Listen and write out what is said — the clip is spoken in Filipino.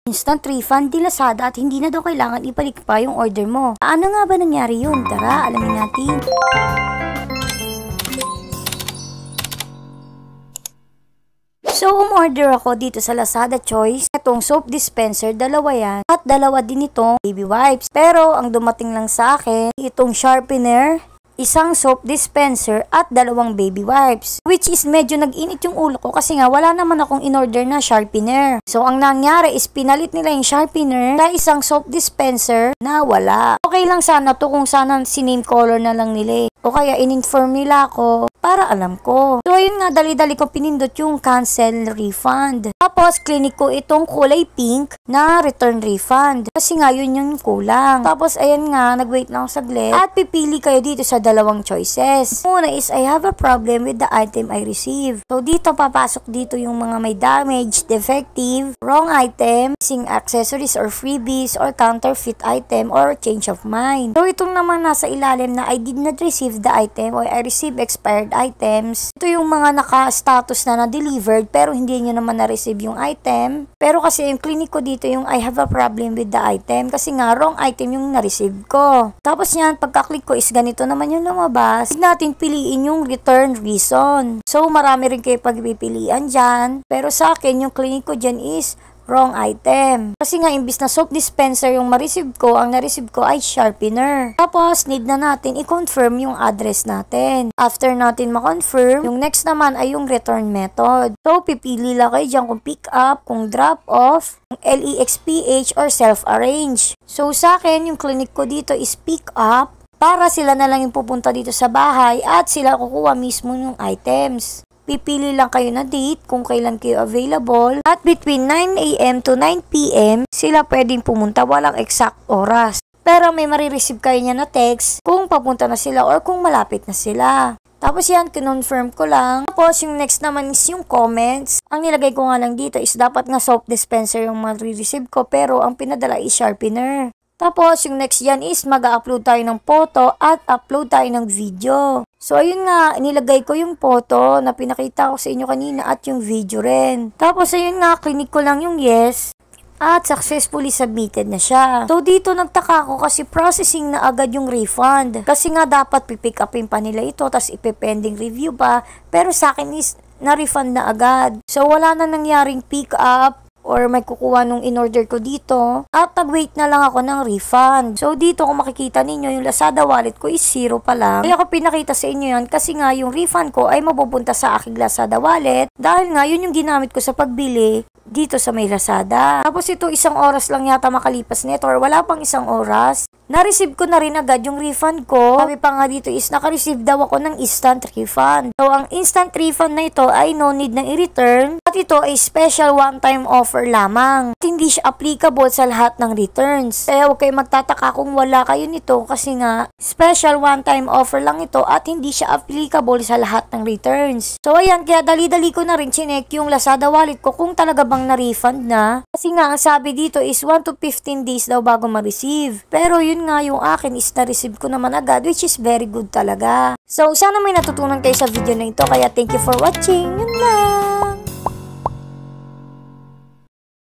instant refund di Lazada at hindi na daw kailangan ibalik pa yung order mo. Ano nga ba nangyari yun? Tara, alamin natin. So, umorder ako dito sa Lazada Choice. Itong soap dispenser, dalawa yan. At dalawa din itong baby wipes. Pero, ang dumating lang sa akin, itong sharpener, isang soap dispenser at dalawang baby wipes. Which is medyo nag-init yung ulo ko kasi nga wala naman akong in-order na sharpener. So ang nangyari is pinalit nila yung sharpener sa isang soap dispenser na wala. Okay lang sana to kung sana siname color na lang nila. O kaya in-inform nila ako para alam ko. So ayun nga, dali-dali ko pinindot yung cancel refund. Tapos clinic ko itong kulay pink na return refund. Kasi nga yun yung kulang. Tapos ayan nga, nag-wait lang ako saglit. At pipili kayo dito sa dalawang choices. Una is I have a problem with the item I received. So dito papasok dito yung mga may damage, defective, wrong item, missing accessories or freebies, or counterfeit item, or change of mind. So itong naman nasa ilalim na I did not receive the item or I received expired items. Ito yung mga naka-status na na-delivered pero hindi nyo naman na-receive yung item. Pero kasi yung clinic ko dito yung I have a problem with the item kasi nga wrong item yung na-receive ko. Tapos yan, pagka-click ko is ganito naman yung lumabas. Huwag natin piliin yung return reason. So marami rin kayo pagpipilian dyan. Pero sa akin yung clinic ko dyan is wrong item. Kasi nga, imbis na soap dispenser yung ma-receive ko, ang na-receive ko ay sharpener. Tapos, need na natin i-confirm yung address natin. After natin ma-confirm, yung next naman ay yung return method. So, pipili lang kayo dyan kung pick up, kung drop off, kung LEXPH, or self-arrange. So, sa akin, yung clinic ko dito is pick up, para sila na lang yung pupunta dito sa bahay at sila kukuha mismo yung items. Pipili lang kayo na date kung kailan kayo available at between 9 AM to 9 PM sila pwedeng pumunta, walang exact oras. Pero may marireceive kayo niya na text kung papunta na sila or kung malapit na sila. Tapos yan, kinonfirm ko lang. Tapos yung next naman is yung comments. Ang nilagay ko nga lang dito is dapat nga soap dispenser yung marireceive ko pero ang pinadala is sharpener. Tapos, yung next yan is mag-upload tayo ng photo at upload tayo ng video. So, ayun nga, inilagay ko yung photo na pinakita ko sa inyo kanina at yung video rin. Tapos, ayun nga, clinic ko lang yung yes at successfully submitted na siya. So, dito nagtaka ko kasi processing na agad yung refund. Kasi nga, dapat pipick upin pa nila ito, tas ipepending review pa. Pero sa akin is na-refund na agad. So, wala na nangyaring pick up or may kukuha nung in-order ko dito at nag-wait na lang ako ng refund. So dito kung makikita ninyo yung Lazada wallet ko is 0 pa lang. Kaya ako pinakita sa inyo yan kasi nga yung refund ko ay mapupunta sa aking Lazada wallet dahil nga yun yung ginamit ko sa pagbili dito sa may Lazada. Tapos ito 1 oras lang yata makalipas nito or wala pang 1 oras. Na-receive ko na rin agad yung refund ko. Sabi pa nga dito is naka-receive daw ako ng instant refund. So ang instant refund na ito ay no need na i-return at ito ay special one-time offer lamang. At hindi siya applicable sa lahat ng returns. Kaya huwag kayo magtataka kung wala kayo nito kasi nga special one-time offer lang ito at hindi siya applicable sa lahat ng returns. So ayan, kaya dali-dali ko na rin chinek yung Lazada wallet ko kung talaga bang na-refund na. Kasi nga ang sabi dito is 1 to 15 days daw bago ma-receive. Pero yun nga yung akin is na-receive ko naman agad which is very good talaga. So sana may natutunan kayo sa video na ito kaya thank you for watching. Yun lang.